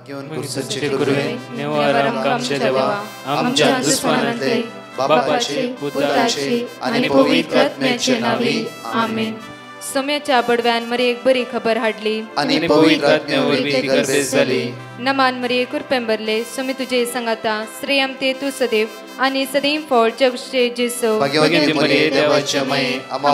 घेऊन कुर्सचे गुरुवे नेवार आमच्या देवा आमच्या दुश्मनांतले बापाचे पुत्राचे आणि पवित्र आत्म्याचे नावे आमेन. सोम्याच्या बडव्यान मरी एक बरी खबर हाडली आणि पवित्र आत्म्यावर गर्दी झाली. नमान मरी कुरपेंबरले सोमी तुझे संगाता श्रेयम ते तू सदैव आणि सदैव फळ जगचे जेसो. भाग्यवती मरिये देवाच्या माये आम्हा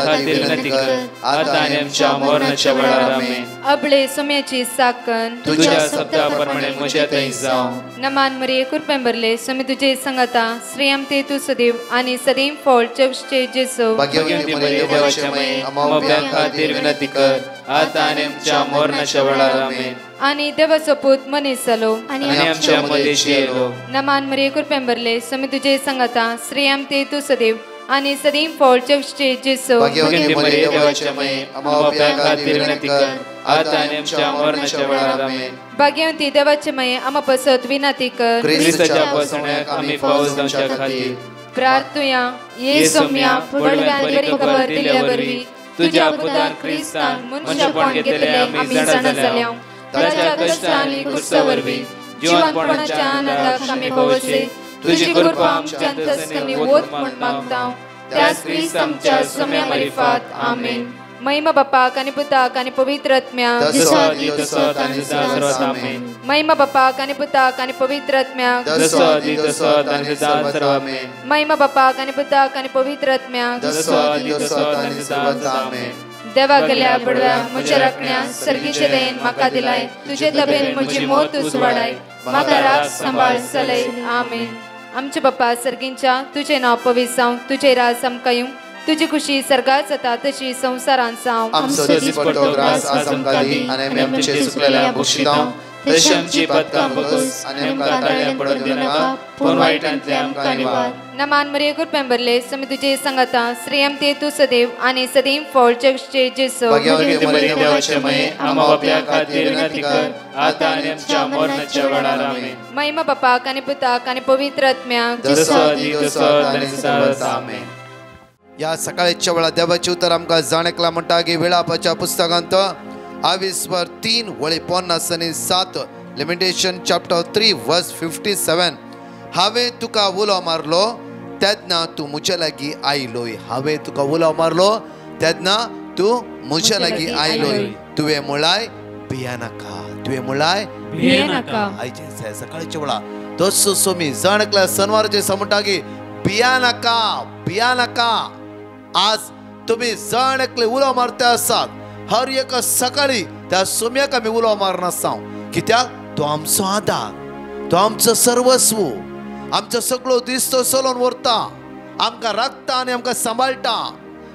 खातीर विनंती कर आता आणि आमच्या मरणाच्या वेळार आमेन. अबळे सोम्याची साकन तुझ्या शब्दाप्रमाणे म्हज्या थंय जावं. नमान मरी कुरपेंबरले सोमी तुझे संगाता श्रेयम ते तू सदैव आणि सदैव फळ जगचे जेसो. भाग्यवती मरिये देवाच्या माये आम्हा खातीर विनंती कर आता आणि आमच्या मरणाच्या वेळार आमेन. आणि देवाचो पूत मनीस जालो आणि आमच्या मध्येशी येलो. नमान मरी कुरपेंबरले सोमी तुझे संगाता श्रेयम ते तू सदैव आणि सदैव फळ जगचे जेसो. भाग्यवती मरिये देवाच्या माये आम्हा खातीर विनंती कर आता आणि आमच्या मरणाच्या वेळार आमेन. भाग्यवती देवाचे माये आम्हा पसत विनंती कर ख्रिस्ताच्या पसण्याक आम्ही पावस जावच्या खातीर प्रार्थुया. ये सोम्या बडव्यान बरी खबर दिल्यावरवी तुझ्या पुतान ख्रिस्तान मनुष्यपण घेतले आम्ही जाणा जाल्या. ताच्या कष्टांनी कुर्सावरवी जीवनपणाच्या आनंदाक आम्ही पवसे तुझी कृपा आमच्या अंतस्करणी वोत म्हण मागता. त्याच ख्रिस्त आमच्या सोम्या मार्फत आमेन. महिमा बापाक आणि पुताक आणि पवित्र आत्म्याक महिमा बापाक आणि पुताक आणि पवित्र आत्म्याक महिमा बापाक आणि पुताक आणि पवित्र आत्म्याक. देवा गेल्या बडव्या म्हज्या राखण्या सर्गीचे देन म्हाका दिलाय. तुझे तबेन म्हजी मोत उसवाडाय म्हाका राख सांबाळ चलय आमेन. आमचे बाप्पा सर्गींच्या तुझे नाव पवित्र जावं. तुझे राज आमकां येवं. तुझी खुशी सर्गात जाता तशी संसारांत जावं. आमचो दिसपट्टो ग्रास आज आमकां दी आनी आमी आमचे सुकलेल्या बक्षितांव तशी आमची पदकां बगस आनी आमकां ताळ्यां पडूंक दिनाका पूण वायटांतले आमकां निवार. नमान मरिये कुरपेंबरले सोमी तुझे संगाता श्रेयम ते तू सदैव आणि सदैव फळ जगचे जेसो. भाग्यवती मरिये देवाचे माये आम्हा बाप्या खातीर विनंती कर आता आनी आमच्या मरणाच्या वेळार आमेन. महिमा बापाक आणि पुताक आणि पवित्र आत्म्याक आमेन. या सकाळच्या वेळा देवाचे उतर आमकां जाणेकला म्हणटा की विलापाच्या पुस्तकांत 23:3 वळी 50:7 लिमिटेशन चॅप्टर 3 वर्स 57. हांवें तुका उलो मारलो तेन्ना तूं म्हज्या लागीं आयलोय. हांवें तुका उलो मारलो तेन्ना तूं म्हज्या लागीं आयलोय. तुवें म्हळाय भियेनाका. तुवें म्हळाय भियेनाका. आयचे सकाळच्या वेळा तसो सोमी जाणेकल्या सनवाराचे म्हणटा की भियेनाका भियेनाका. आज तुम्ही जाणेकले उलो मारते आसात. हर एक सकाळी त्या सोम्याक आमी उलो मारना आसा. कित्याक तो आमचो आदार, तो आमचो सर्वस्व, आमचो सगळो दीस तो चलोवन व्हरता, आमकां राखता आनी आमकां सांबाळटा.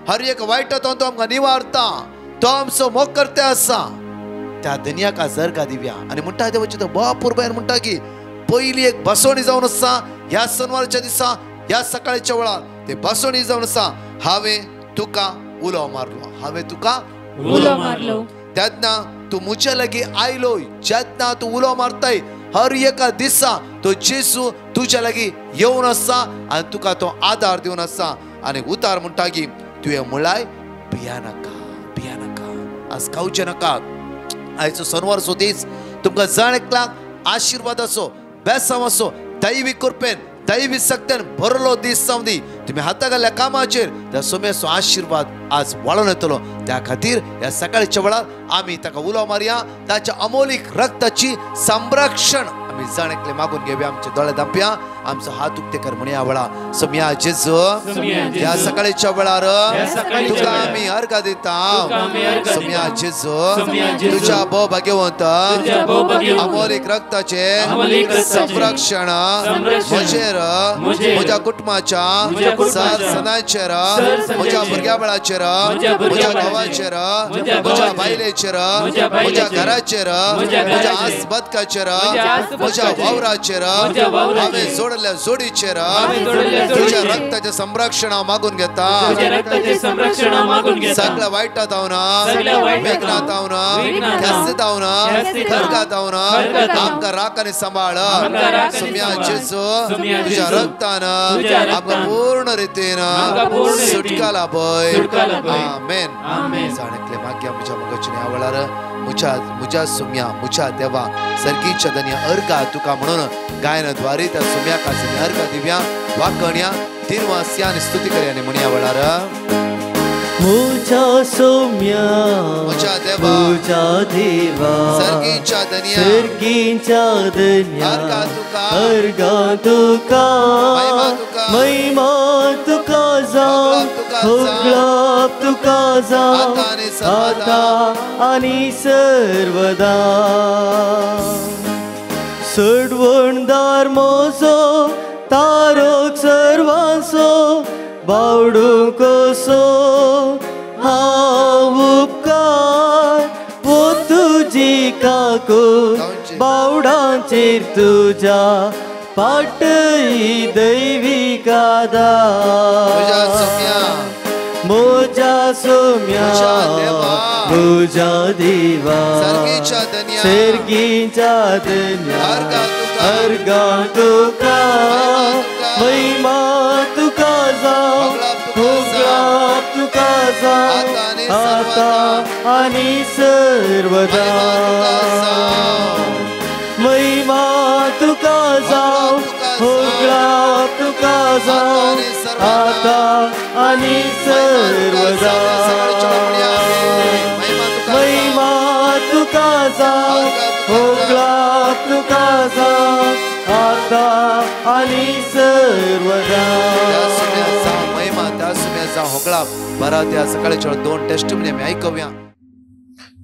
हर एक वायटांतून तो आमकां निवारता. तो आमचो मोगकर्ते आसा. त्या दुनियाक जरगा दिव्या आनी म्हणटा देवाचे तो बापूर बायर म्हणटा की पयली एक बसवणी जावन आसा. ह्या सनवारच्या दिसा ह्या सकाळच्या वेळार ते बसवणी जावन आसा. हांवें तुका उलो मारलो. हांवें तुका उलो मारलो तेन्ना तूं म्हज्या लागीं आयलोय. जेन्ना तूं उलो मारताय हर एका दिसा तो जेसू तुज्या लागीं येवन आसा आनी तुका तो आदार दिवन आसा. आनी उतार म्हणटा की तुवें म्हळाय भियेनाका भियेनाका. आज खावचें नाका. आयचो सनवारचो दीस तुमकां जाणेकलाक आशिर्वाद असो, बेसांव असो, दैवी कृपेन दैवी शक्तीन भरलो दीस जावं दी. तुम्ही हाता घाल्ल्या कामाचेर त्या सोम्याचो आशिर्वाद आज वळोन येतलो. त्या खातीर ह्या सकाळच्या वेळार आमी ताका उलो मारया. ताच्या अमोलीक रक्ताची संरक्षण आमी जाणेकले मागून घेवया. आमचे दोळे धांपया. आमचो हात उक्ते कर म्हणया वेळा. सोम्या जेजू ह्या सकाळच्या वेळार तुका आमी अर्घ दिता. सोम्या जेजू तुझ्या भोव भाग्यवंत अमोलीक रक्ताचे संरक्षण म्हजेर म्हज्या कुटुंबाच्या सर सणांचेर म्हज्या भुरग्या बळाचेर म्हज्या गांवाचेर म्हज्या बायलेचेर म्हज्या घराचेर म्हज्या आसबदकाचेर म्हज्या वावराचेर हांवें जोडल्या जोडीचेर तुझ्या रक्ताचे संरक्षण मागून घेता. सगळ्या वायटांत हांव मेघनात हांव ख्यास्तीत हांव खरगात हांव आमकां राख आनी सांबाळ. सोम्या जेजू तुझ्या रक्तान आमकां पूर्ण रितीन सुटका लाभय. आमेन. जाणेकले मागया म्हज्या मोगाच्या ह्या वेळार मुझ्या सुम्या मुझ्या देवा सर्गीच्या धन्य अर्गा तुका म्हणून गायनाद्वारे त्या सुम्याका अर्गा दिव्या वाकण्या तिरवास्यान स्तुती करयाने म्हणया वळार मुझा सौम्या मुझा देवा सर्गीच्या धन्य अर्गा तुका महिमा तुका जावं होगलाप तुका जावं आता आणि सर्वदा सडवणदार मोजो तारोक सर्वांचो बावडू कसो हांव उपकार वो तुजी काको बावडांचेर तुज्या पाटई दैविकादा मोजा सोम्या मोजा देवा सर्गीच्या धन्या अर्गा तुका महिमा तुका जावं होगलाप तुका जावं आता आणि सर्वदा महिमा तुका जावं होगलाप तुका जावं आता आणि सर्वदा महिमा तुका जावं होगलाप तुका जावं आता आणि सर्वदा महिमा त्या सुम्याचा होगळा बरा त्या सकाळच्या 2 टेस्टमनी आमी ऐकूया.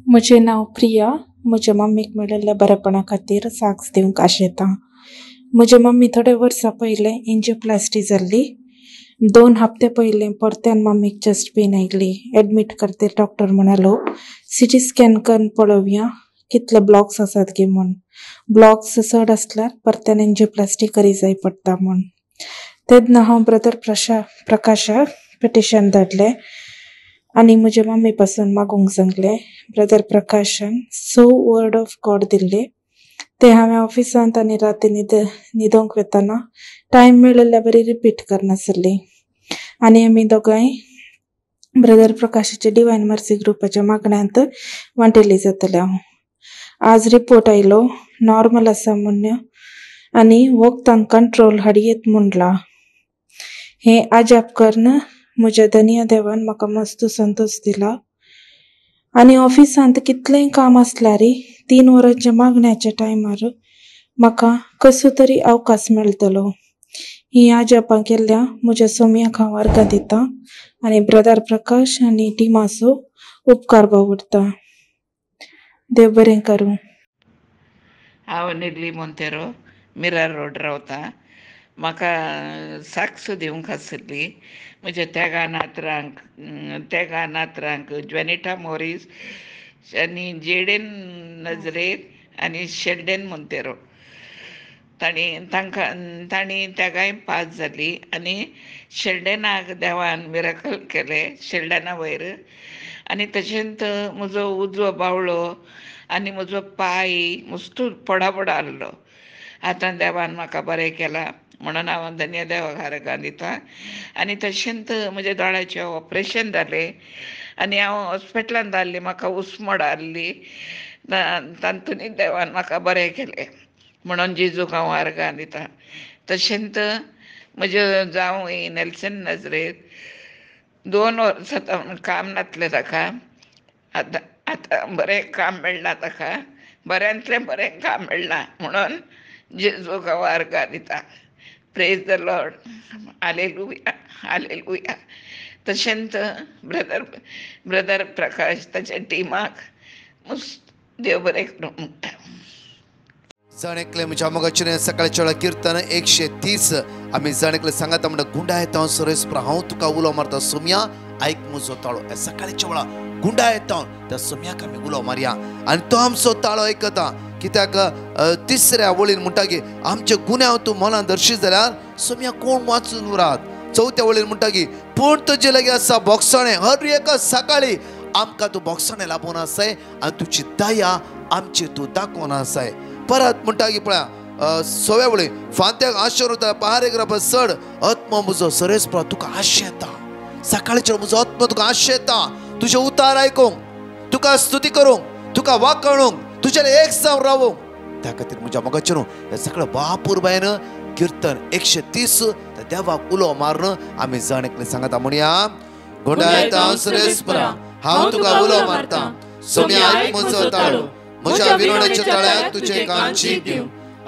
म्हजें नांव प्रिया. म्हज्या मम्मीक मेळिल्ल्या बरेपणा खातीर साक्स दिवंक आशेता. म्हजे मम्मी थोडे वर्सां पयले एंजियोप्लास्टी जाल्ली. 2 हप्ते पयले परत्यान मम्मीक चेस्ट पेन आयिल्ली. एडमीट करते डॉक्टर म्हणालो CT स्कॅन करून पळोवया कितले ब्लॉक्स आसात गे म्हूण. ब्लॉक्स चड आसल्यार परत्यान एंजियोप्लास्टी करी जाय पडटा म्हूण. तेन्ना हांव ब्रदर प्रकाशाक पिटिशन धाडलें आनी म्हजे मम्मी पासून मागूंक सांगलें. ब्रदर प्रकाशान 6 वर्ड ऑफ गॉड दिल्ले. ते हांवें ऑफिसांत आनी राती न्हिदोंक वेताना टायम मेळिल्ल्या बरी रिपीट करनासली. आनी आमी दोगांय ब्रदर प्रकाशाचे डिवायन मर्सी ग्रुपाच्या मागण्यांत वांटेली जातले. हांव आज रिपोर्ट आयलो नॉर्मल आसा म्हूण आनी वखदांक कंट्रोल हाडयेत म्हणला. हे आजाप करून म्हज्या धन्य देवान म्हाका मस्त संतोष दिला. आनी ऑफिसांत कितलेंय काम आसल्यार 3 वरांच्या मागण्याच्या टायमार म्हाका कसो तरी अवकाश मेळटलो. ही आजापां केल्ल्या म्हज्या सोम्याक हांव अर्गां दिता आनी ब्रदर प्रकाश आनी टिमाचो उपकार बावडटा. देव बरें करूं. हांव निर्ली मोंतेरो मिरार रोड रावता. म्हाका साक्स दिवंक आसली म्हज्या तेगा नातरांक ज्वेनिटा मोरीस आनी जेडेन नजरेत आनी शेल्डेन मोंतेरो. तांणी तेगाय पास जाली आनी शेल्डेनाक देवान मिराकल केलें शेल्डेना वयर. आनी तशेंच म्हजो उजवो बावळो आनी म्हजो पाय मस्तू पडा आहलो. आतां देवान म्हाका बरें केलां म्हणून हांव धन्य देवाक अर्गां दितां. आनी तशेंच म्हज्या दोळ्याचें ऑपरेशन जालें आनी हांव हॉस्पिटलांत जाल्ली. म्हाका उसमड आसली तातूंत देवान म्हाका बरें केलें म्हणून जेजूक हांव अर्गां दितां. तशेंच म्हज्या जावं नेल्सन नजरेत 2 वर्सां जावन काम नासलें ताका. आतां बरें काम मेळ्ळां ताका. बऱ्यांतलें बरें काम मेळ्ळां म्हणून जेजूक हांव अर्गां दितां. Praise the Lord. Hallelujah hallelujah. तशेंच ब्रदर प्रकाश ताच्या टिमाक देव बरें करूं म्हणटा. जाणेकले म्हज्या मोगाचें सकाळच्या वेळा कीर्तन 130 आमी जाणेकले सांगात म्हणटा गुंडा येता सुरेश हांव तुका उलो मारता सोम्या आयक म्हजो ताळो. सकाळच्या वेळा गुंडा येता त्या सोम्याक आमी उलो मारया आनी तो आमचो ताळो आयकता. कित्याक 3ऱ्या वळीन म्हणटा की आमच्या गुन्यांव तूं मनान दर्शीत जाल्यार सोम्या कोण वाचून उरात. 4थ्या वळीन म्हणटा की पूण तुजे लागीं आसा बोगसणें. हर एका सकाळी आमकां तूं बोगसणें लाबोवन आसाय आनी तुजी दया आमची तूं दाखोवन आसाय. परत म्हणटा की पळया 6व्या वळीन फांत्याक आशेर वता पहारेक रावपा चड आत्मो म्हजो सरेस तुका आशेता. सकाळचें म्हजो आत्मो तुका आशेता तुजे उतार आयकूंक तुका स्तुती करूंक तुका तुका वाकणूंक तुझे एक जावन रावूंक त्या खातीर म्हज्या मोगाचेर हे सगळं बापूर बायन कीर्तन 130 देवाक उलो मारण आमी जाण एकले सांगता म्हणया गोंडायता सुरेस्परा हांव तुका उलो मारता सोम्या आयक म्हजो ताळो म्हज्या विरोणाच्या तळ्यात तुजे कांची दिव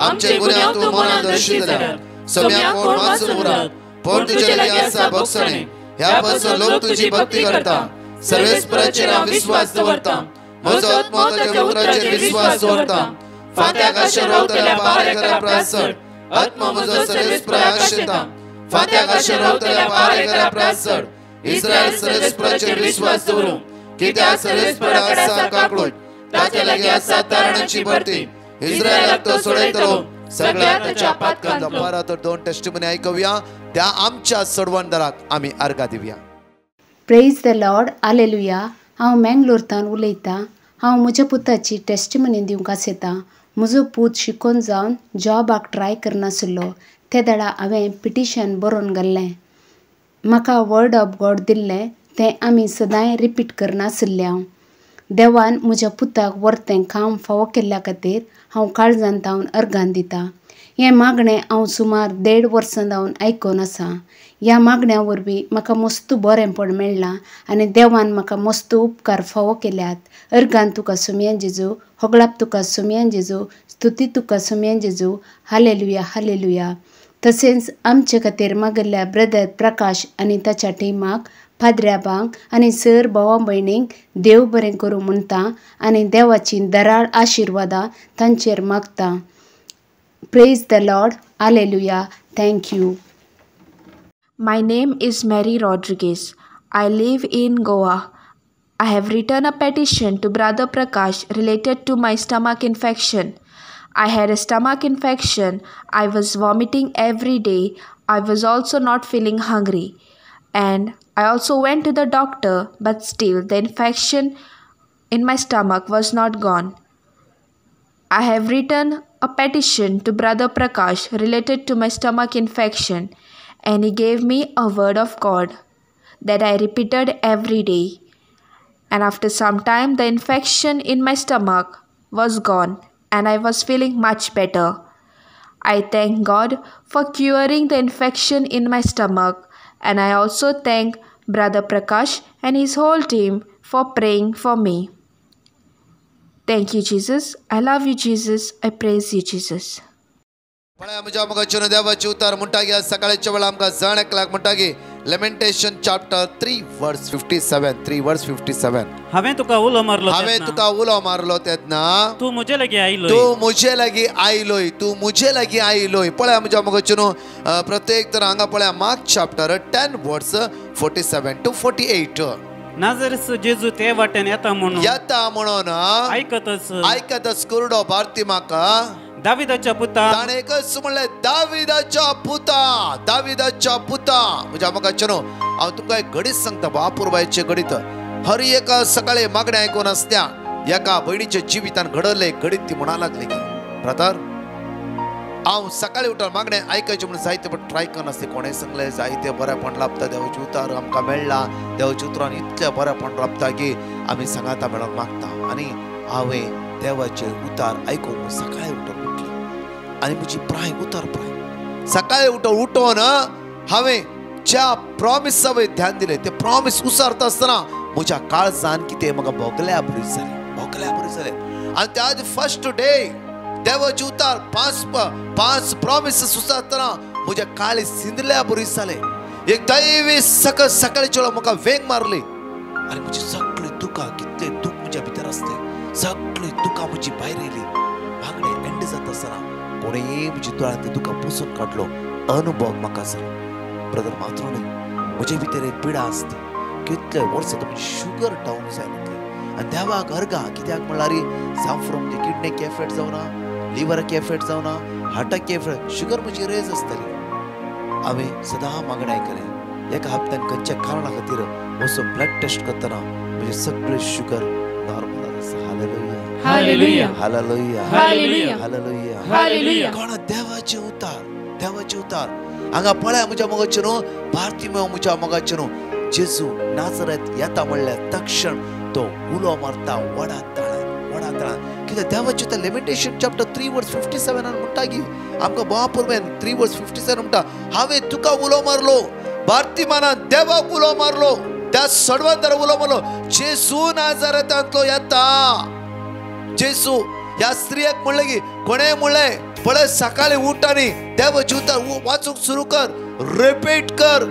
आमचे गुन्यांव तूं मनां दर्शी जाल्यार सोम्या कोण वाचून उरात पण तुजे लागीं आसा बक्षणे ह्या पासून लोक तुजी भक्ती करता सर्वेस्पराचेर हांव विश्वास दवरता म्हजो आत्मा ताच्या उतराचेर विश्वास दवरता फात्याक आशेर रावतल्या पारेकरा प्रासड आत्मा म्हजो सर्वेस्परा आशेता फात्याक आशेर रावतल्या पारेकरा प्रासड इस्रायल सर्वेस्पराचेर विश्वास दवरूं कित्याक सर्वेस्परा आसा काकूट ताचे लागीं आसा तारणाची भरती इस्रायलाक तो सोडयतलो सगळ्या ताच्या पातकांत बरा तर 2 टेस्टिमनी आयकूया त्या आमच्या सडवणदाराक आमी अर्घा दिवया प्रेज द लॉर्ड हालेलुया हांव मँगलोरतान उलयतां हांव म्हज्या पुताची टेस्टिमनी दिवंक आसयतां म्हजो पूत शिकोवन जावन जॉबाक ट्राय करनासलो ते दाडा हांवें पिटिशन बरोवन घाल्लें म्हाका वर्ड ऑफ गॉड दिल्लें तें आमी सदांय रिपीट करनासले हांव देवान म्हज्या पुताक वर्तें काम फावो केल्ल्या खातीर हांव काळजांत हांव अर्गान दितां हें मागणें हांव सुमार 1.5 वर्सां जावन आयकून आसा ह्या मागण्या वरवीं म्हाका मस्त बरेंपण मेळ्ळां आनी देवान म्हाका मस्त उपकार फावो केल्यात अर्गान तुका सुमयन जेजू होगळाप तुका सुमयन जेजू स्तुती तुका सुमयन जेजू हालेलुया हालेलुया तशेंच आमचे खातीर मागल्ल्या ब्रदर प्रकाश आनी ताच्या टिमाक फादऱ्याबांक आनी सर भावा भयणींक देव बरें करूं म्हणटा आनी देवाची दराळ आशिर्वादां तांचेर मागता praise the Lord hallelujah thank you My name is Mary Rodriguez. I live in Goa. I have written a petition to Brother Prakash related to my stomach infection. I had a stomach infection. I was vomiting every day. I was also not feeling hungry. And I also went to the doctor, but still the infection in my stomach was not gone. I have written a petition to Brother Prakash related to my stomach infection. And he gave me a word of God that I repeated every day. And after some time, the infection in my stomach was gone and I was feeling much better. I thank God for curing the infection in my stomach, and I also thank Brother Prakash and his whole team for praying for me. Thank you, Jesus. I love you, Jesus. I praise you, Jesus. पळय म्हज्या मोगाचेर देवाचे उतार म्हणटागी आज सकाळच्या वेळा आमकां जाण एकल्याक म्हणटागी लेमेंटेशन चॅप्टर 3 वर्स 57 हांवें तुका उलो मारलो तेन्ना तूं म्हजे लागीं आयलोय पळय म्हज्या मोगाचेर प्रत्येक तर हांगा पळय मार्क चॅप्टर 10 वर्स 47 to 48 नाजरेस जेजू ते वाटेन येता म्हणून आयकतच कुरडो भारती म्हाका दाविदाच्या पुता ताणे एकच म्हणले दाविदाच्या पुता म्हज्या मोगाचेर हांव तुमकां एक घडीत सांगता बापूरबायचे घडीत हर एका सकाळी मागणें आयकून आसत्या एका भयणीच्या जिवितान घडले घडीत ती म्हणा लागली की ब्रदर हांव सकाळी उठून मागणें आयकायचें म्हणून जायते पण ट्राय करनासलें कोणें सांगलें जायते बरेपण लाभता देवाचे उतार आमकां मेळ्ळा देवाच्या उतरान इतलें बरेपण लाभता की आमी सांगाता मेळोन मागता आनी हांवें देवाचे उतार आयकून सकाळी उठून उठली आनी म्हजी प्राय सकाळी उठोन हांवें ज्या प्रॉमिस हांवें ध्यान दिलें ते प्रॉमिस उसारता आसतना म्हज्या काळजान कितें म्हाका भोगल्या बरी जालें आनी त्या फर्स्ट डे देवाचे उतार 5 प्रॉमिसेस उसारतना म्हज्या काळी सिंदल्या बरी जालें एक दैवी सकाळच्या वेळा म्हाका वेग मारली आनी म्हजी सगळीं दुकां कितले दूख म्हज्या भितर आसलें सगळीं दुकां म्हजी भायर येयली मागणें एंड जाता आसतना कोणें म्हजी दोळ्यांत ते दुकां पुसून काडलो अनुभव म्हाका जालो ब्रदर मात्र न्हय म्हजे भितर एक पिडा आसता कितले वर्सां म्हजी शुगर डावन जाली आनी देवाक अर्गा कित्याक म्हणल्यार जावं फ्रॉम दी किडनीक एफेक्ट जावना लिव्हराक एफेक्ट जावना हार्टाक एफेक्ट शुगर म्हजी रेज आसतली हांवें सदां मागणें आयकलें एका हप्त्यान खंयच्या कारणा खातीर वचून ब्लड टेस्ट करतना म्हजे सगळे शुगर नॉर्मल आसा hallelujah hallelujah hallelujah hallelujah hallelujah कोण देवाचे उतार हांगा पळय म्हज्या मोगाचेर भारतीमेव म्हज्या मोगाचेर जेजू नाजरेंत येता म्हणल्यार तक्षण तो उलो मारता वडा कित्याक देवाचें तें लेमेंटेशन चॅप्टर 3 वर्स 57 म्हणटा की आमकां महापुरमेन 3 वर्स 57 म्हणटा हांवें तुका उलो मारलो बार्तिमानान देवाक उलो मारलो त्या सडवंदर उलो मारलो जेजू नाजारेतांतलो येता जेजू ह्या स्त्रियेक म्हणलें की कोणें म्हणलें पळय सकाळी उठ आनी देवाचें उतर वाचूंक सुरू कर रिपीट कर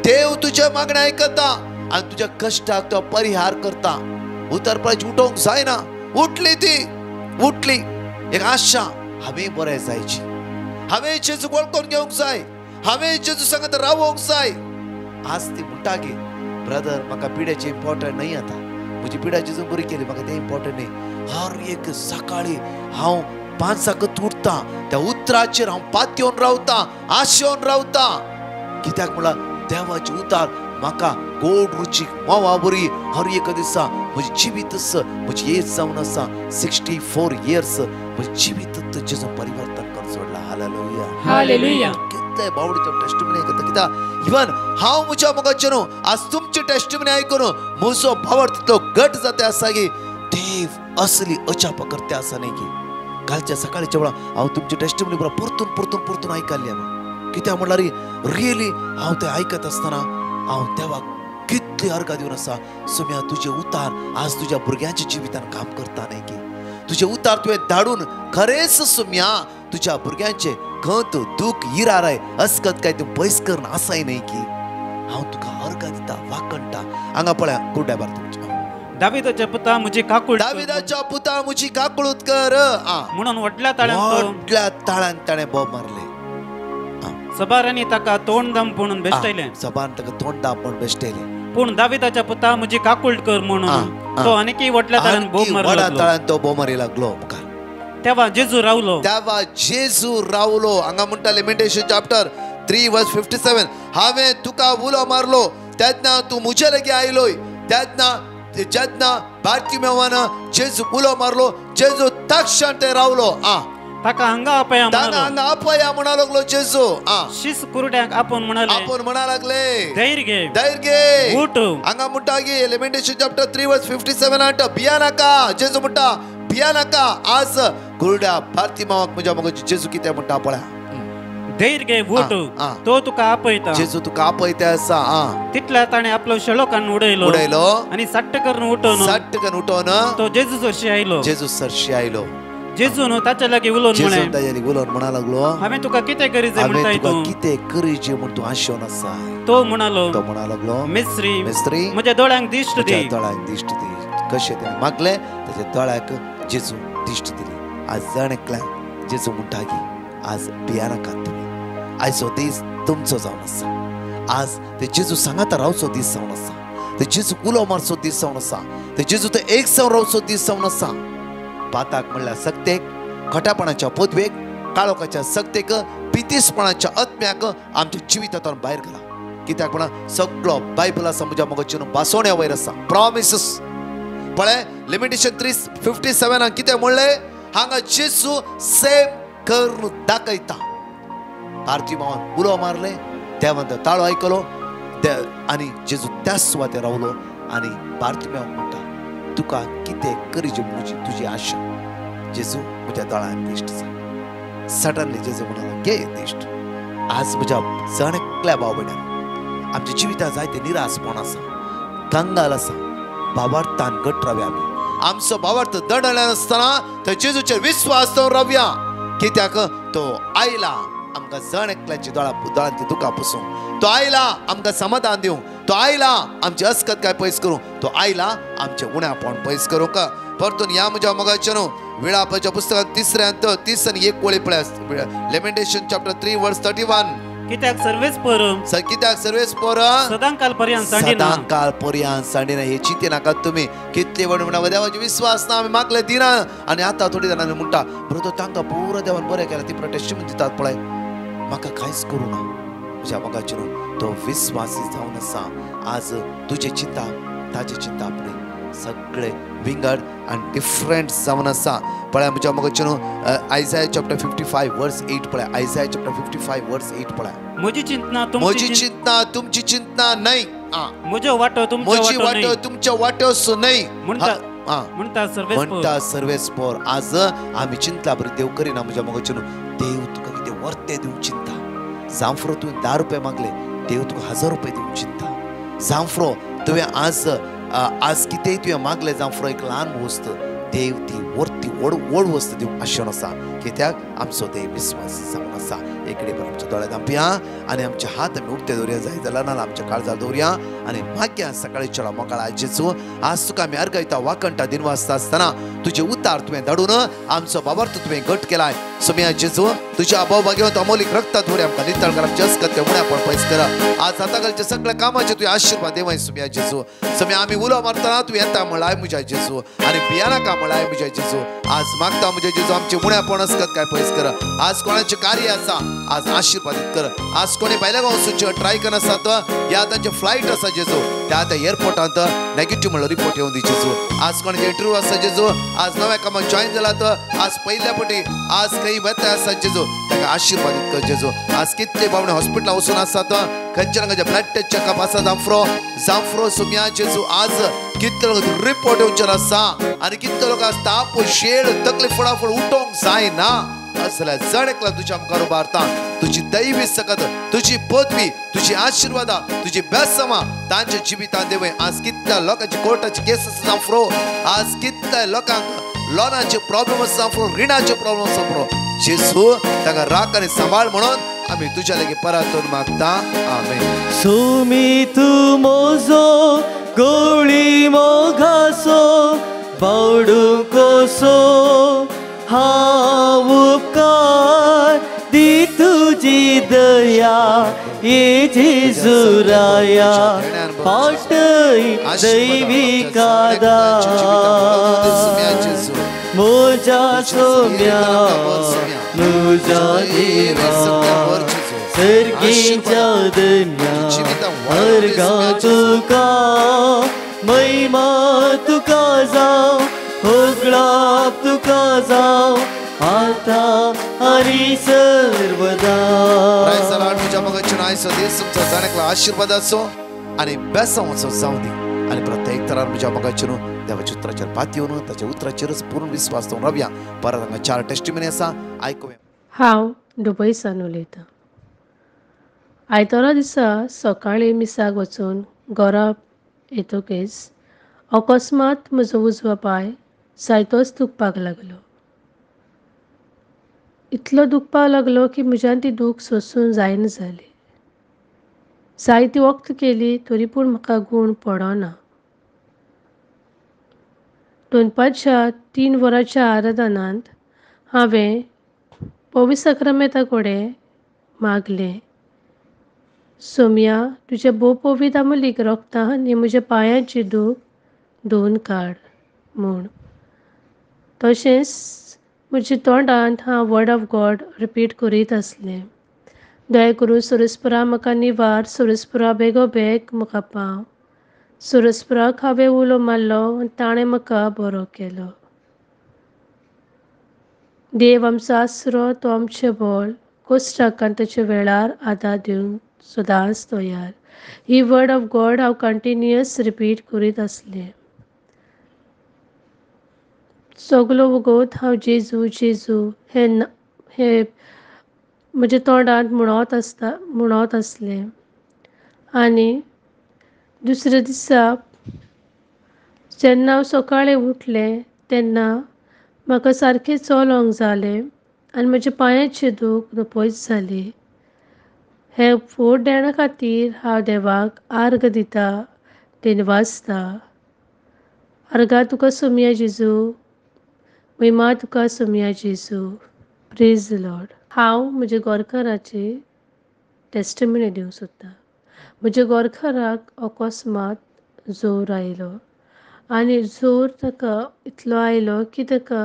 देव तुजे मागणें आयकता आनी तुज्या कश्टाक तो परिहार करता उतर पळय उठोवंक जायना उठली ती उठली एक आशा हांवें बरें जायची हांवें जेजूक वळखून घेवंक जाय हांवें जेजू सांगत रावोंक जाय आज ती म्हणटा की ब्रदर म्हाका पिड्याचें इम्पॉर्टंट नाही आता म्हजी पिड्या जेजून बरी केली म्हाका तें इम्पॉर्टंट नाही हर एक सकाळी हांव 5 साकत उठता त्या उतराचेर हांव पातयेवन रावता आशेवन रावता कित्याक म्हळ्यार देवाचे उतार म्हाका गोड रुचीक मोवा बरी हर एक दिसा म्हजें जिवीत म्हजी एज जावन आसा 64 इयर्स म्हजें जिवीत जेजून परिवर्तन करून सोडला हालेलुया हालेलुया कितले बावडीचे टेस्टिमनी आयकता कित्याक इवन हांव म्हज्या मोगाचें न्हू आज तुमची टेस्टिमनी आयकून म्हजो भावार्थ तितलो घट जाता आसा की देव असली अचाप करते आसा न्ही की कालच्या सकाळच्या वेळा हांव तुमची टेस्टिमनी बरो परतून आयकल्ली हांवें कित्याक म्हणल्यार रियली हांव तें आयकत आसतना हांव देवाक कितली अर्घ दिवन आसा सुम्या तुजे उतार आज तुज्या भुरग्यांच्या जिवितान काम करता न्ही की तुजे उतार तुवें धाडून खरेंच सुम्या तुज्या भुरग्यांचे खंत दूख इराराय अस्कत काय तूं पयस करन आसाय न्ही की हांव तुका अर्घ दिता वाकणटा हांगा पळया कुर्ड्या बार तुमच्या दाविदाच्या पुता म्हजी काकूळ दाविदाच्या पुता म्हजी काकूळूत कर म्हणून व्हडल्या ताळ्यान ताणें बोब मारले सबारांनी ताका तोंड दांपून बेश्टयले सबान ताका तोंड दांपून बेश्टयले पूण दाविदाच्या पुता म्हजी काकूळ कर म्हणून तो आनीकय व्हडल्या ताळ्यान बोब मारलो ताळ्यान तो बोब मारी लागलो तेव्हा जेजू रावलो हांगा म्हणटा लेमेंटेशन चॅप्टर 3 वर्स 57 हांवें तुका उलो मारलो तेन्ना तूं म्हजे लागीं आयलोय जेन्ना बार्तिमेवान जेजू उलो मारलो जेजू तक्षण ते रावलो ताका हांगा आपया म्हणा लागलो जेजू शीस कुरड्याक आपूण म्हणा लागले धैर्य घे उठ हांगा म्हणटा की लेमेंटेशन चॅप्टर 3 वर्स 57 म्हणटा भिया नाका जेजू म्हणटा भिया नाका आज कुरड्या बार्तिमेवाक म्हज्या मोगाची जेजू कितें म्हणटा पळया धैर्य उठ तो तुका आपयता जेजू तुका आपयता आसा तितल्या ताणें आपलो शेळो काडून उडयलो आनी सट्ट करून उठोवन तो जेजू सरशी आयलो जेजून ताचे लागीं उलोवन म्हणा लागलो हांवें तुका कितें करी जाय म्हणटाय तूं कितें करी जे म्हण तूं आशेवन आसा तो म्हणलो लागलो मिस्त्री म्हज्या दोळ्यांक दिश्ट दी कशें तेणें मागलें ताच्या दोळ्याक जेजू दिश्ट दिली आज जाण एकल्याक जेजू म्हणटा की आज भिया नाकात तुमी आयचो दीस तुमचो जावन आसा आज ते जेजू सांगाता रावचो दीस जावन आसा ते जेजू उलो मारचो दीस जावन आसा ते जेजू ते एक जावन रावचो दीस जावन आसा पाताक म्हणल्यार सक्तेक खोटेपणाच्या पदवेक काळोखाच्या सक्तेक पितीसपणाच्या आत्म्याक आमच्या जिवितांतून भायर घाला कित्याक म्हणल्यार सगळो बायबल आसा म्हज्या मोगाचेर बासोण्या वयर आसा प्रॉमिसेस पळय लेमेंटेशन 3:57 कितें म्हणलें हांगा जेजू सेम करून दाखयता बार्तिमेवान उलो मारले देवान ताळो आयकलो आनी जेजू त्याच सुवातेर रावलो आनी बार्तिमेवाक म्हणटा तुका कितें करीचे म्हजी तुजी आशा जेजू म्हज्या दोळ्यान दिश्ट जा सडनली जेजू म्हणलो घे दिश्ट आज म्हज्या जणकल्या भाव भयणांनो आमच्या जिवितांत जायते निरासपण आसा कंगाल आसा भावार्थान घट रावया आमी आमचो भावार्थ दडल्यान आसतना थंय जेजूचेर विश्वास दवरून रावया कित्याक तो आयला आमकां जण एकल्याची दोळ्यांतली दुकां पुसूंक तो आयला आमकां समाधान दिवंक तो आयला आमची अस्कत काय पयस करूं तो आयला आमचे उण्यापण पयस करूंक परतून ह्या म्हज्या मोगाचें न्हू विळापाच्या पुस्तकांत 30 आनी 1 वळी पळय लेमेंटेशन चॅप्टर 3 वर्स 31 कित्याक सर्वेस पोर सदांकाल पर्यंत सांडिना हे चिंते नाकात तुमी कितले वेळ म्हणा देवाचे विश्वास ना आमी मागले दिना आनी आतां थोडी जाणांनी म्हणटा ब्रदर तांकां पुरो देवान बरें केलां ती प्रोटेस्टमेंट दितात पळय म्हाका कांयच करूं ना म्हज्या मोगाचेर तो विश्वासी जावन आसा आज तुजी चिंता ताजी चिंता आपली सगळे विंगड आनी डिफरंट जावन आसा पळय म्हज्या मोगाचेर आयसाया चॅप्टर 55 वर्स 8 पळय आयसाया चॅप्टर 55 वर्स 8 पळय म्हजी चिंतना तुमची चिंतना न्हय म्हजो वाटो तुमचो तुमच्या वाटोस न्हय म्हणटा सर्वेस्पोर. आज आम्ही चिंतला बरी देव करिना म्हज्या मोगाच्यान. देव तुका कितें वर्ते दिवंक चिंता. जांफ्रो तुवें 10 रुपये मागले, देव तुका 1000 रुपये दिवंक चिंता. जांफ्रो तुवें आज कितेंय तुवें मागले, जांफ्रो एक ल्हान वस्त, देव ती वर्ती व्हड वस्त दिवंक आशेन आसा. कित्याक आमचो देव विस्वास जावन आसा. एकडे पण आमच्या दोळ्यात दांपया आनी आमचे हात आमी उक्ते दवरया. जाय जाल्यार नाल्यार आमच्या काळजार दवरया आनी मागया सकाळी चला मोकळा जेजू. आज तुका आमी अर्गयता वाकणटा दिन वाजता आसतना तुजे उतार तुवें धाडून आमचो बाबार्थ तुवें घट केलाय. सोम्या जेजू तुज्या भाव भाग्यवंत अमोलीक रक्तात वडे आमकां नितळ करप जसकत ते उण्या पण पयस कर. आज हाताखालच्या सगळ्या कामाचे तुवें आशिर्वाद देवाय. सोम्या जेजू सोम्या आमी उलो मारतना तुवें येता म्हळाय म्हज्या जेजू आनी भियानाका म्हळाय म्हज्या जेजू. आज मागता म्हज्या जेजू आमचे उण्यापण आसकत काय पयस कर. आज कोणाचे कार्य आसा आज आशिर्वादित कर. आज कोणी भायल्या वचूंचे ट्राय करन आसात या तांचे फ्लायट आसा जेजू त्या एअरपोर्टांत नेगेटिव्ह म्हणून रिपोर्ट येवन दी जेजू. आज कोणाचे इंटरव्यू आसा जेजू आज नव्या कामाक जॉईन जालात आज पहिल्या पटी आज खंय वेता आसा जेजू ताका आशिर्वादित कर जेजू. आज कितले बावणे हॉस्पिटलां वचून आसात खंयच्या रंगाचे ब्लड टेस्ट चेकअप आसा जांफ्रो सोम्या जेजू आज कितले लोक रिपोर्ट येवचे आसा आनी कितले लोक आज ताप शेड तकली फळाफळ उठोवंक जायना असल्या जण एकला तुज्या मुखार उबारता. तुजी दैवी सकत तुजी पदवी तुजी आशिर्वादा तुजी बेसमा तांच्या जिवितांत देवय. आज कितल्या लोकांची कोर्टाची केस आसा जांफ्रो आज कितल्या लोकांक लोनाचे प्रॉब्लेम आसा जांफ्रो रिणाचे प्रॉब्लेम आसा जांफ्रो जेजू ताका राख आनी सांबाळ म्हणून आम्ही तुझ्या लागी परतून मागता. आमेन. सुमी तू मोजो गोळी मोघासो बावडू कोसो हाव उपकार दी तुझी दया ये जेजुराया पाटई दैवी कादा मोजा सोम्या मुजा देवा सर्गीच्या दन्या अर्गा तुका महिमा तुका जाव होगळाप तुका जाव आता आणि सर्वदा. तुझ्या मगाच्या आयचो दीस तुमचा जाण्याकला आशीर्वाद असो आणि बेसांव असो जावं दी आणि प्रत्येक तरार म्हज्या मगाच्या देवाच्या उतराचेर पात येवन ताच्या उतराचेरच पूर्ण विस्वास दवरून रावया. परत हांगा 4 टेस्टिमनी आसा आयकुया. हांव दुबयसान उलयतां. आयतारा दिसा सकाळीं मिसाक वचून घरा येतकीच अकस्मात म्हजो उजवा पाय जायतोच दुखपाक लागलो. इतलो दुखपाक लागलो की म्हज्यान ती दूख सोसूंक जायना जाली. जायती वखद केली तरी पूण म्हाका गूण पडना. 2-3 वरांच्या आराधनांत हांवें पवित्र सक्रामेंता कडेन मागलें सोम्या तुज्या भोव पवित्र अमोलीक रक्तान आनी म्हज्या पांयांची दूख धुवन काड म्हूण. तशेंच म्हज्या तोंडांत हांव वर्ड ऑफ गॉड रिपीट करीत आसलें. दया करून सुरेस्परा म्हाका निवार सुरेस्परा बेगोबेग म्हाका पाव. सुरेस्पराक हांवें उलो मारलो आनी ताणें म्हाका बरो केलो. देव आमचो आसरो तो आमचें बळ कोश्टाकांताच्या वेळार आदार दिवंक सदांच तयार. ही वर्ड ऑफ गॉड हांव कंटिन्युअस रिपीट करीत आसलें. सगलो वगोत हांव जेजू जेजू हे म्हज्या तोंडांत म्हणत आसलें. आनी दुसऱ्या दिसा जेन्ना हांव सकाळीं उठलें तेन्ना म्हाका सारकें चलोंक जालें आनी म्हज्या पांयांची दूख पयस जाली. हे फोड देणा खातीर हांव देवाक आर्ग दिता दिनवासता. आर्गा तुका सोम्या जेजू महिमा तुका सोम्या जेजू. Praise the Lord. हांव म्हज्या गोरकाराची टेस्टिमनी दिवंक सोदतां. म्हज्या गोरकाराक अकस्मात जोर आयलो आनी जोर ताका इतलो आयलो की ताका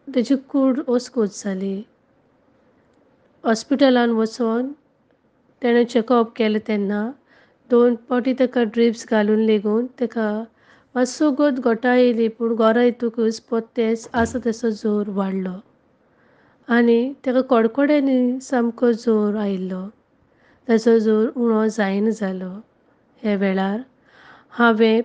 ताची कूड ओसकोच जाली. हॉस्पिटलान वचोन ताणें चॅकअप केलें तेन्ना 2 फावटी ताका ड्रिप्स घालून लेगून ताका मातसो घोटां येयली पूण घरा येतकच परतेच आसा तसो जोर वाडलो आनी ताका कडकड्यांनी सामको जोर आयिल्लो. ताचो जोर उणो जायना जालो. हे वेळार हांवें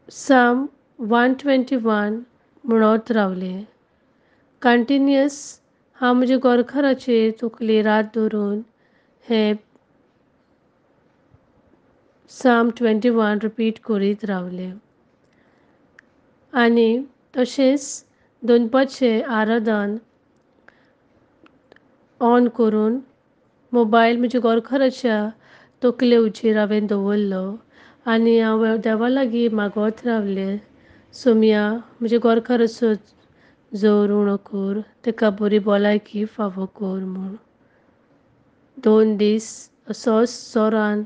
साम 121 म्हणत रावले. कंटिन्युअस हांव म्हज्या गोरखाराचेर तकली रात धरून हे साम 21 रिपीट करीत रावले. आनी तशेंच दनपारचें आराधन ऑन करून मोबायल म्हज्या गोरखाराच्या तकले उचेर हांवें दवरलो आनी हांव देवा लागीं मागोत रावलें, सोम्या म्हज्या गोरखाराचो जोर उणो कर, ताका बरी भलायकी फावो कर म्हूण. 2 दीस असोच जोरान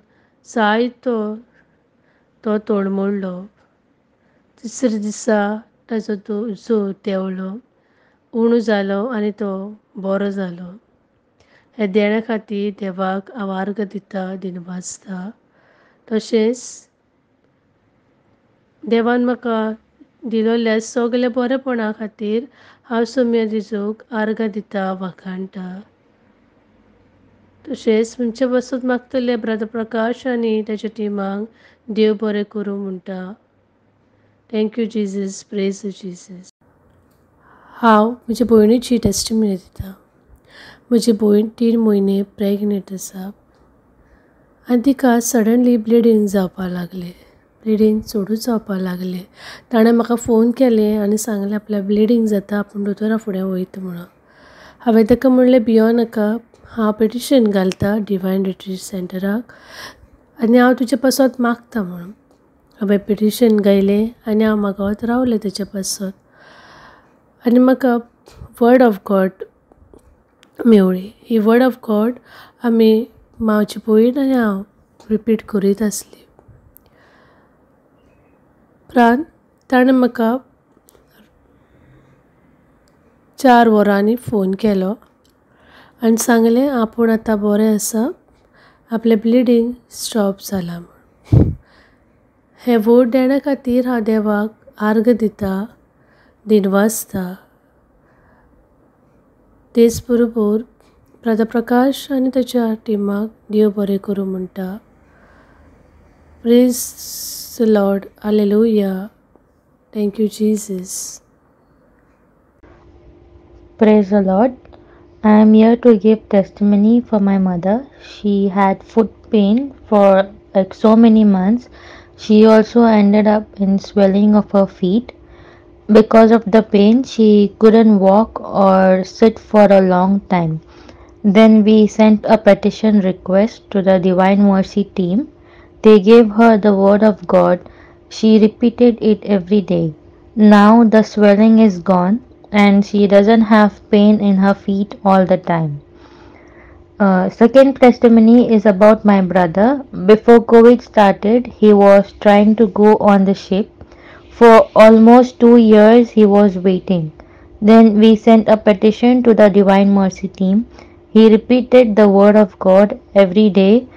जायतो तो तळमळ्ळो. तिसरे दिसा ताजो जोर देंवलो, उणो जालो आनी तो बरो जालो. हे देण्या खातीर देवाक हांव आर्ग दिता, दिनवासता. तशेंच देवान म्हाका दिलोल्या सगल्या बरेपणा खातीर हांव सोम्या जेजूक आर्गां दिता, वाखाणटा. तशेंच म्हणचे बसत मागतले ब्रदर प्रकाश आनी ताच्या टिमाक देव बरें करूं म्हणटा. Thank you Jesus, praise Jesus. हांव म्हज्या भयणीची टेस्टिमनी दिता. म्हजी भयण 3 म्हयने प्रेग्नंट आसा आनी तिका सडनली ब्लिडींग जावपाक लागलें. ब्लिडींग चडूच जावपाक लागलें. ताणें म्हाका फोन केलें आनी सांगलें आपल्याक ब्लिडींग जाता, आपूण दोतोरा फुडें वयता म्हणून. हांवें ताका म्हणलें भियो नाका, हांव पिटिशन घालता डिवायन रिट्रीट सेंटराक आनी हांव तुजे पासत मागता म्हणून. हांवें पिटिशन घायलें आनी हांव मागोत रावलें ताच्या पासत. आनी म्हाका वर्ड ऑफ गॉड मेवळी. ही वर्ड ऑफ गॉड आमी म्हाजी भयण आनी हांव रिपीट करीत आसली. उपरांत ताणें म्हाका 4 वरांनी फोन केलो आनी सांगलें आपूण आतां बरें आसा, आपलें ब्लिडींग स्टॉप जालां म्हूण. हे वर्ड देण्या खातीर हांव देवाक आर्ग दिता, दिनवासता. तेच बरोबर ब्रदर प्रकाश आनी ताच्या टिमाक देव बरें करूं म्हणटा. Praise the Lord, hallelujah. Thank you Jesus. Praise the Lord. I am here to give testimony for my mother. She had foot pain for like so many months. She also ended up in swelling of her feet. Because of the pain, she couldn't walk or sit for a long time. Then we sent a petition request to the Divine Mercy team. They gave her the word of God. She repeated it every day. Now the swelling is gone and she doesn't have pain in her feet all the time. Second testimony is about my brother. Before COVID started, he was trying to go on the ship. For almost 2 years he was waiting. Then we sent a petition to the Divine Mercy team. He repeated the word of God every day,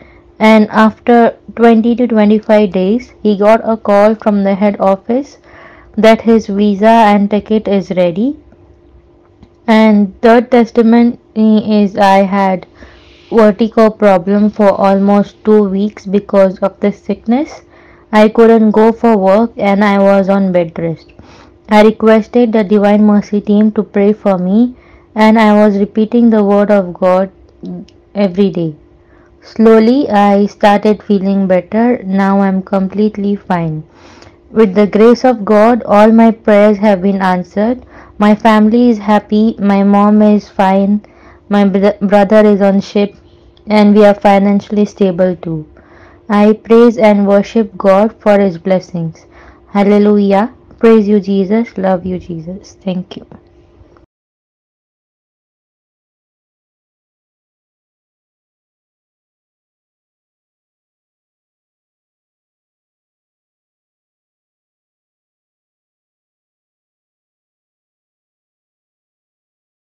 and after 20 to 25 days he got a call from the head office that his visa and ticket is ready. And third testimony is I had vertigo problem for almost 2 weeks because of the sickness. I couldn't go for work and I was on bed rest. I requested the Divine Mercy team to pray for me, and I was repeating the word of God every day. Slowly I started feeling better. Now I'm completely fine. With the grace of God, all my prayers have been answered. My family is happy. My mom is fine. My brother is on ship and we are financially stable too. I praise and worship God for his blessings. Hallelujah. Praise you, Jesus. Love you, Jesus. Thank you.